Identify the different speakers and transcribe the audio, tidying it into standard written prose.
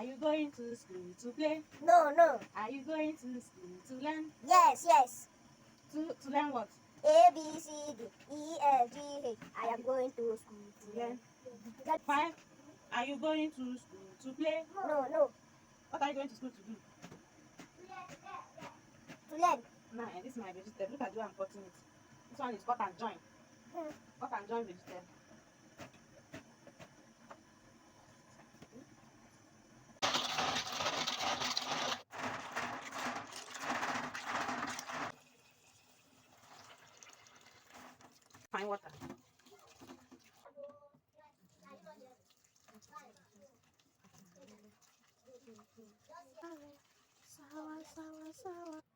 Speaker 1: Are you going to school to play?
Speaker 2: No, no.
Speaker 1: Are you going to school to learn?
Speaker 2: Yes, yes.
Speaker 1: To learn what?
Speaker 2: A, B, C, D, E, F, G, H. I am going to school to learn.
Speaker 1: 5. Are you going to school to play?
Speaker 2: No, no.
Speaker 1: What are you going to school to do?
Speaker 2: To learn.
Speaker 1: Nah, this is my vegetable. Look at the way I'm cutting it. This one is cut and join. Cut and join vegetable. Fine water. Sour, sour, sour.